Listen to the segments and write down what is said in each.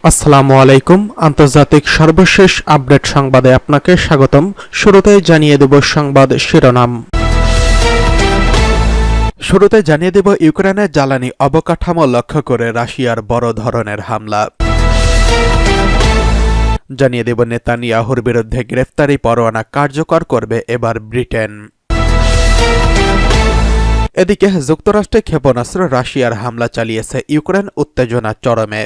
আসসালামু আলাইকুম। আন্তর্জাতিক সর্বশেষ আপডেট সংবাদে আপনাকে স্বাগতম। শুরুতেই জানিয়ে দেব সংবাদ শিরোনাম। শুরুতে জানিয়ে দেব ইউক্রেনের জ্বালানি অবকাঠামো লক্ষ্য করে রাশিয়ার বড় ধরনের হামলা। জানিয়ে দেব নেতানিয়াহুর বিরুদ্ধে গ্রেফতারি পরোয়ানা কার্যকর করবে এবার ব্রিটেন। এদিকে যুক্তরাষ্ট্রে ক্ষেপণাস্ত্র রাশিয়ার হামলা চালিয়েছে ইউক্রেন, উত্তেজনা চরমে।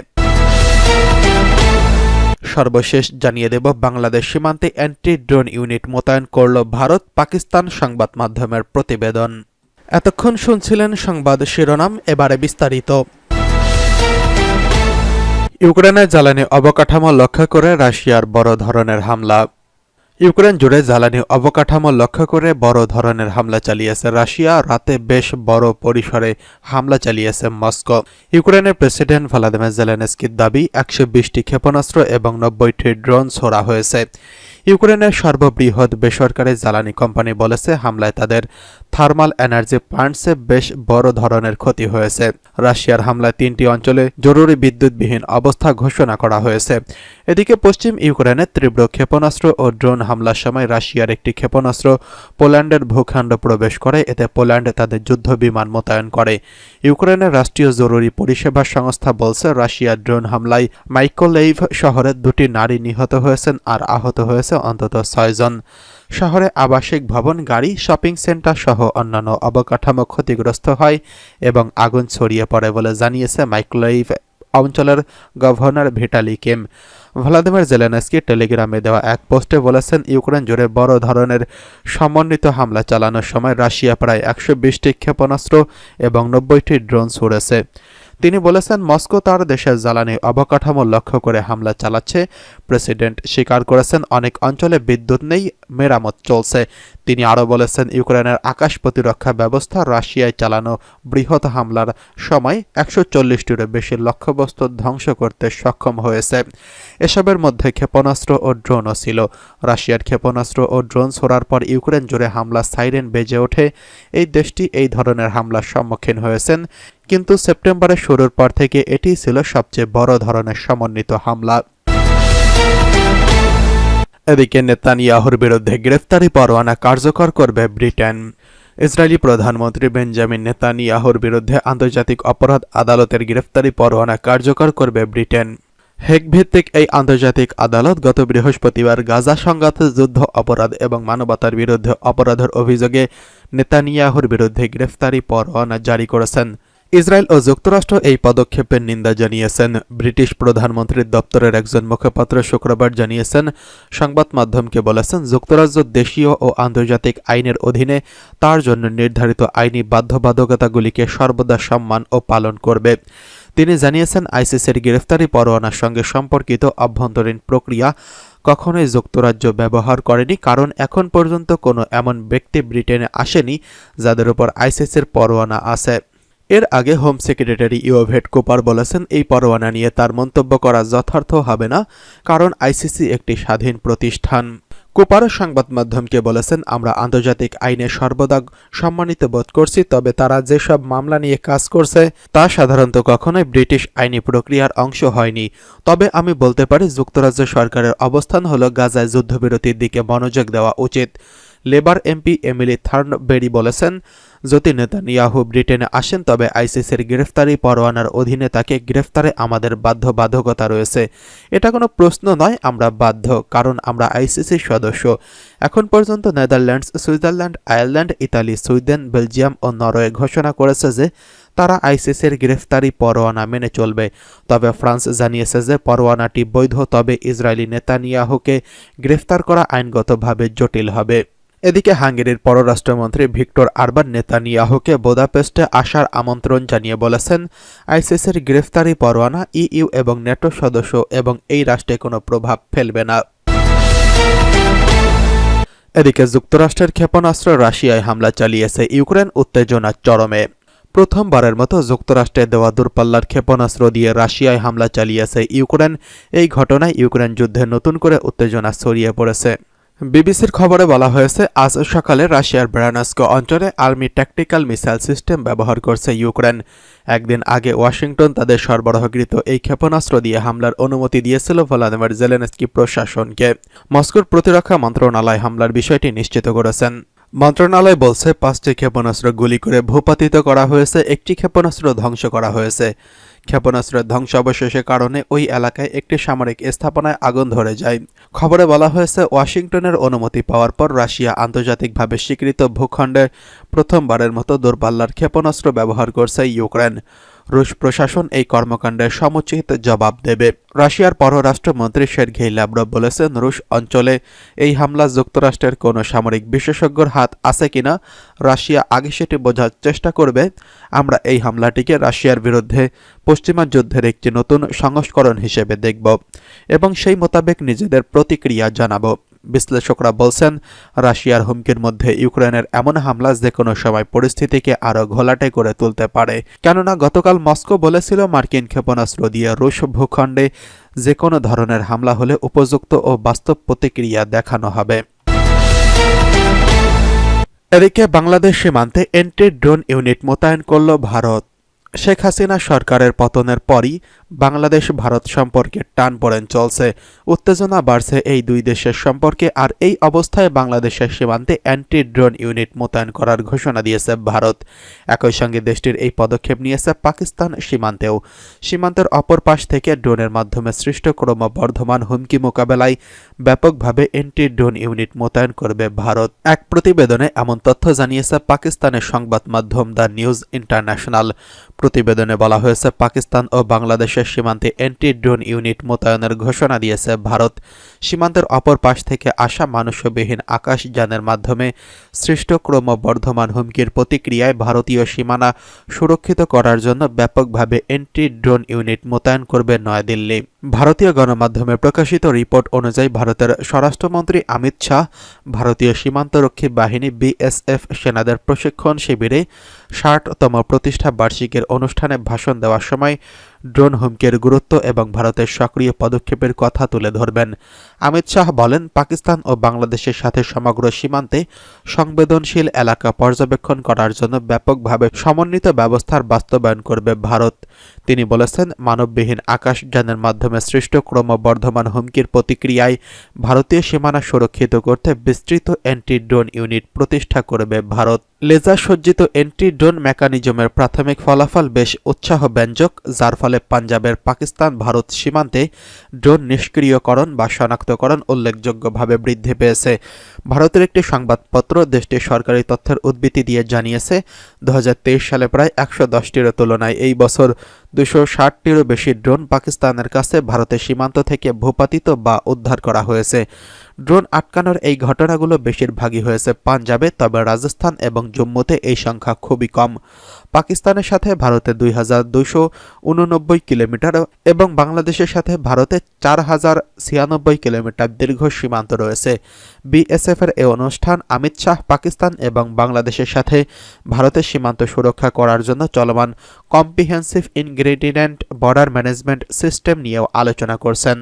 সর্বশেষ জানিয়ে দেব বাংলাদেশ সীমান্তে অ্যান্টি ড্রোন ইউনিট মোতায়েন করল ভারত, পাকিস্তান সংবাদ মাধ্যমের প্রতিবেদন। এতক্ষণ শুনছিলেন সংবাদ শিরোনাম, এবারে বিস্তারিত। ইউক্রেনের জ্বালানি অবকাঠামো লক্ষ্য করে রাশিয়ার বড় ধরনের হামলা। ইউক্রেন জুড়ে জ্বালানি অবকাঠামো লক্ষ্য করে বড় ধরনের হামলা চালিয়েছে রাশিয়া। রাতে বেশ বড় পরিসরে হামলা চালিয়েছে মস্কো। ইউক্রেনের প্রেসিডেন্ট ভ্লাদিমির জেলেনস্কির দাবি 120টি ক্ষেপণাস্ত্র এবং 90টি ড্রোন ছোড়া হয়েছে। ইউক্রেনের সর্ববৃহৎ বেসরকারি জ্বালানি কোম্পানি বলেছে হামলায় তাদের থার্মাল এনার্জি প্লান্টসে বেশ বড় ধরনের ক্ষতি হয়েছে। রাশিয়ার হামলায় 3টি অঞ্চলে জরুরি বিদ্যুৎবিহীন অবস্থা ঘোষণা করা হয়েছে। এদিকে পশ্চিম ইউক্রেনে তীব্র ক্ষেপণাস্ত্র ও ড্রোন হামলার সময় রাশিয়ার একটি ক্ষেপণাস্ত্র পোল্যান্ডের ভূখণ্ড প্রবেশ করে। এতে পোল্যান্ড তাদের যুদ্ধ বিমান মোতায়েন করে। ইউক্রেনের রাষ্ট্রীয় জরুরি পরিষেবা সংস্থা বলছে রাশিয়ার ড্রোন হামলায় মাইকোলেইভ শহরে 2টি নারী নিহত হয়েছেন আর আহত হয়েছে অন্তত 6 জন। শহরে আবাসিক ভবন, গাড়ি, শপিং সেন্টার সহ অন্যান্য অবকাঠামো ক্ষতিগ্রস্ত হয় এবং আগুন ছড়িয়ে পড়ে বলে জানিয়েছে মাইকোলেইভ অঞ্চলের governor Vitaliy Kim. Vladimir Zelensky টেলিগ্রামে দেওয়া এক পোস্টে বলেছেন ইউক্রেন জুড়ে বড় ধরনের সমন্বিত হামলা চালানোর সময় রাশিয়া প্রায় 120টি ক্ষেপণাস্ত্র এবং 90টি ড্রোন ছুড়েছে। তিনি বলেছেন মস্কো তার দেশের জ্বালানি অবকাঠামো লক্ষ্য করে হামলা চালাচ্ছে। প্রেসিডেন্ট স্বীকার করেছেন অনেক অঞ্চলে বিদ্যুৎ নেই, মেরামত চলছে। তিনি আরও বলেছেন ইউক্রেনের আকাশ প্রতিরক্ষা ব্যবস্থা রাশিয়ায় চালানো বৃহৎ হামলার সময় 140টিরও বেশি লক্ষ্যবস্তু ধ্বংস করতে সক্ষম হয়েছে। এসবের মধ্যে ক্ষেপণাস্ত্র ও ড্রোনও ছিল। রাশিয়ার ক্ষেপণাস্ত্র ও ড্রোন ছোড়ার পর ইউক্রেন জুড়ে হামলার সাইরেন বেজে ওঠে। এই দেশটি এই ধরনের হামলার সম্মুখীন হয়েছেন, কিন্তু সেপ্টেম্বরের শুরুর পর থেকে এটিই ছিল সবচেয়ে বড় ধরনের সমন্বিত হামলা। এদিকে নেতানিয়াহুর বিরুদ্ধে গ্রেফতারি পরোয়ানা কার্যকর করবে ব্রিটেন। ইসরায়েলি প্রধানমন্ত্রী বেঞ্জামিন নেতানিয়াহুর বিরুদ্ধে আন্তর্জাতিক অপরাধ আদালতের গ্রেফতারি পরোয়ানা কার্যকর করবে ব্রিটেন। হেগ ভিত্তিক এই আন্তর্জাতিক আদালত গত বৃহস্পতিবার গাজা সংঘাত, যুদ্ধ অপরাধ এবং মানবতার বিরুদ্ধে অপরাধের অভিযোগে নেতানিয়াহুর বিরুদ্ধে গ্রেফতারি পরোয়ানা জারি করেছেন। ইসরায়েল ও যুক্তরাষ্ট্র এই পদক্ষেপের নিন্দা জানিয়েছেন। ব্রিটিশ প্রধানমন্ত্রীর দপ্তরের একজন মুখপাত্র শুক্রবার জানিয়েছেন, সংবাদ মাধ্যমকে বলেছেন যুক্তরাজ্য দেশীয় ও আন্তর্জাতিক আইনের অধীনে তার জন্য নির্ধারিত আইনি বাধ্যবাধকতাগুলিকে সর্বদা সম্মান ও পালন করবে। তিনি জানিয়েছেন আইসিসির গ্রেফতারি পরোয়ানার সঙ্গে সম্পর্কিত অভ্যন্তরীণ প্রক্রিয়া কখনোই যুক্তরাজ্য ব্যবহার করেনি, কারণ এখন পর্যন্ত কোনো এমন ব্যক্তি ব্রিটেনে আসেনি যাদের উপর আইসিসির পরোয়ানা আছে। এর আগে হোম সেক্রেটারি ইয়োভেট কুপার বলেছেন এই পরোয়ানা নিয়ে তার মন্তব্য করা যথার্থ হবে না, কারণ আইসিসি একটি স্বাধীন প্রতিষ্ঠান। কুপার সংবাদ মাধ্যমকে বলেছেন, আমরা আন্তর্জাতিক আইনে সর্বদা সম্মানিত বোধ করছি, তবে তারা যেসব মামলা নিয়ে কাজ করছে তা সাধারণত কখনোই ব্রিটিশ আইনি প্রক্রিয়ার অংশ হয়নি। তবে আমি বলতে পারি যুক্তরাজ্য সরকারের অবস্থান হলো গাজায় যুদ্ধবিরতির দিকে মনোযোগ দেওয়া উচিত। লেবার এমপি এমিলি থার্নবেরি বলেছেন, যদি নেতানিয়াহু ব্রিটেনে আসেন তবে আইসিসির গ্রেফতারি পরোয়ানার অধীনে তাকে গ্রেফতারে আমাদের বাধ্যবাধকতা রয়েছে। এটা কোনো প্রশ্ন নয়, আমরা বাধ্য, কারণ আমরা আইসিসির সদস্য। এখন পর্যন্ত Netherlands, Switzerland, Ireland, Italy, Sweden, Belgium ও নরওয়ে ঘোষণা করেছে যে তারা আইসিসির গ্রেফতারি পরোয়ানা মেনে চলবে। তবে ফ্রান্স জানিয়েছে যে পরোয়ানাটি বৈধ, তবে ইসরায়েলি নেতানিয়াহুকে গ্রেফতার করা আইনগতভাবে জটিল হবে। এদিকে হাঙ্গেরির পররাষ্ট্রমন্ত্রী ভিক্টর অরবান নেতানিয়াহুকে বুদাপেস্টে আসার আমন্ত্রণ জানিয়ে বলেছেন, আইসিসির গ্রেফতারি পরোয়ানা ইইউ এবং ন্যাটো সদস্য এবং এই রাষ্ট্রে কোনো প্রভাব ফেলবে না। এদিকে যুক্তরাষ্ট্রের ক্ষেপণাস্ত্র রাশিয়ায় হামলা চালিয়েছে ইউক্রেন, উত্তেজনা চরমে। প্রথমবারের মতো যুক্তরাষ্ট্রে দেওয়া দূরপাল্লার ক্ষেপণাস্ত্র দিয়ে রাশিয়ায় হামলা চালিয়েছে ইউক্রেন। এই ঘটনায় ইউক্রেন যুদ্ধে নতুন করে উত্তেজনা ছড়িয়ে পড়েছে। বিবিসির খবরে বলা হয়েছে, আজ সকালে রাশিয়ার ব্রায়ানস্ক অঞ্চলে আর্মি ট্যাকটিক্যাল মিসাইল সিস্টেম ব্যবহার করছে ইউক্রেন। একদিন আগে ওয়াশিংটন তাদের সরবরাহকৃত এই ক্ষেপণাস্ত্র দিয়ে হামলার অনুমতি দিয়েছিল ভলোদিমির জেলেনস্কি প্রশাসনকে। মস্কোর প্রতিরক্ষা মন্ত্রণালয় হামলার বিষয়টি নিশ্চিত করেছেন। মন্ত্রণালয় বলছে, 5টি ক্ষেপণাস্ত্র গুলি করে ভূপাতিত করা হয়েছে, একটি ক্ষেপণাস্ত্র ধ্বংস করা হয়েছে। ক্ষেপণাস্ত্রের ধ্বংসাবশেষের কারণে ওই এলাকায় একটি সামরিক স্থাপনায় আগুন ধরে যায়। খবরে বলা হয়েছে, ওয়াশিংটনের অনুমতি পাওয়ার পর রাশিয়া আন্তর্জাতিকভাবে স্বীকৃত ভূখণ্ডে প্রথমবারের মতো দূরপাল্লার ক্ষেপণাস্ত্র ব্যবহার করছে ইউক্রেন। রুশ প্রশাসন এই কর্মকাণ্ডের সমুচিত জবাব দেবে। রাশিয়ার পররাষ্ট্রমন্ত্রী সের্গেই ল্যাভরভ বলেছেন, রুশ অঞ্চলে এই হামলা যুক্তরাষ্ট্রের কোনো সামরিক বিশেষজ্ঞর হাত আছে কিনা রাশিয়া আগে সেটি বোঝার চেষ্টা করবে। আমরা এই হামলাটিকে রাশিয়ার বিরুদ্ধে পশ্চিমা যুদ্ধের একটি নতুন সংস্করণ হিসেবে দেখব এবং সেই মোতাবেক নিজেদের প্রতিক্রিয়া জানাব। বিশ্লেষকরা বলছেন, রাশিয়ার হুমকির মধ্যে ইউক্রেনের এমন হামলা যে কোনো সময় পরিস্থিতিকে আরও ঘোলাটে করে তুলতে পারে। কেননা গতকাল মস্কো বলেছিল, মার্কিন ক্ষেপণাস্ত্র দিয়ে রুশ ভূখণ্ডে যে কোনো ধরনের হামলা হলে উপযুক্ত ও বাস্তব প্রতিক্রিয়া দেখানো হবে। এদিকে বাংলাদেশ সীমান্তে এন্টি ড্রোন ইউনিট মোতায়েন করল ভারত। শেখ হাসিনা সরকারের পতনের পরই বাংলাদেশ ভারত সম্পর্কে টানপোড়েন চলছে, উত্তেজনা বাড়ছে এই দুই দেশের সম্পর্কে। আর এই অবস্থায় বাংলাদেশের সীমান্তে অ্যান্টি ড্রোন ইউনিট মোতায়েন করার ঘোষণা দিয়েছে ভারত। একই সঙ্গে দেশটির এই পদক্ষেপ নিয়েছে পাকিস্তান সীমান্তেও। সীমান্তের অপর পাশ থেকে ড্রোনের মাধ্যমে সৃষ্ট ক্রমবর্ধমান হুমকি মোকাবেলায় ব্যাপকভাবে অ্যান্টি ড্রোন ইউনিট মোতায়েন করবে ভারত। এক প্রতিবেদনে এমন তথ্য জানিয়েছে পাকিস্তানের সংবাদ মাধ্যম দ্য নিউজ ইন্টারন্যাশনাল। প্রতিবেদনে বলা হয়েছে, পাকিস্তান ও বাংলাদেশের সীমান্তে অ্যান্টি ড্রোন ইউনিট মোতায়েনের ঘোষণা দিয়েছে ভারত। সীমান্তের অপর পাশ থেকে আসা মানুষবিহীন আকাশযানের মাধ্যমে সৃষ্ট ক্রমবর্ধমান হুমকির প্রতিক্রিয়ায় ভারতীয় সীমানা সুরক্ষিত করার জন্য ব্যাপকভাবে অ্যান্টি ড্রোন ইউনিট মোতায়েন করবে নয়াদিল্লি। ভারতীয় গণমাধ্যমে প্রকাশিত রিপোর্ট অনুযায়ী ভারতের স্বরাষ্ট্রমন্ত্রী অমিত শাহ ভারতীয় সীমান্তরক্ষী বাহিনী বিএসএফ সেনাদের প্রশিক্ষণ শিবিরে ৬০তম প্রতিষ্ঠা বার্ষিকীর অনুষ্ঠানে ভাষণ দেওয়ার সময় ড্রোন হুমকির গুরুত্ব এবং ভারতের সক্রিয় পদক্ষেপের কথা তুলে ধরবেন। অমিত শাহ বলেন, পাকিস্তান ও বাংলাদেশের সাথে সমগ্র সীমান্তে সংবেদনশীল এলাকা পর্যবেক্ষণ করার জন্য ব্যাপকভাবে সমন্বিত ব্যবস্থার বাস্তবায়ন করবে ভারত। তিনি বলেছেন, মানববিহীন আকাশযানের মাধ্যমে সৃষ্ট ক্রমবর্ধমান হুমকির প্রতিক্রিয়ায় ভারতীয় সীমানা সুরক্ষিত করতে বিস্তৃত অ্যান্টি ড্রোন ইউনিট প্রতিষ্ঠা করবে ভারত। লেজার সজ্জিত অ্যান্টি ড্রোন মেকানিজমের প্রাথমিক ফলাফল বেশ উৎসাহব্যঞ্জক, যার ফলে পাঞ্জাবের পাকিস্তান ভারত সীমান্তে ড্রোন নিষ্ক্রিয়করণ বা শনাক্তকরণ উল্লেখযোগ্যভাবে বৃদ্ধি পেয়েছে। ভারতের একটি সংবাদপত্র দেশটির সরকারি তথ্যের উদ্ধৃতি দিয়ে জানিয়েছে, 2023 সালে প্রায় 110টির তুলনায় এই বছর 260টিরও বেশি ড্রোন পাকিস্তানের কাছে ভারতের সীমান্ত থেকে ভূপাতিত বা উদ্ধার করা হয়েছে। ড্রোন আটকানোর এই ঘটনাগুলো বেশিরভাগই হয়েছে পাঞ্জাবে, তবে রাজস্থান এবং জম্মুতে এই সংখ্যা খুবই কম। পাকিস্তানের সাথে ভারতে 2289 কিলোমিটার এবং বাংলাদেশের সাথে ভারতে 4096 কিলোমিটার দীর্ঘ সীমান্ত রয়েছে। বিএসএফের এই অনুষ্ঠান অমিত শাহ পাকিস্তান এবং বাংলাদেশের সাথে ভারতের সীমান্ত সুরক্ষা করার জন্য চলমান comprehensive ingredient border management system নিয়েও আলোচনা করছেন।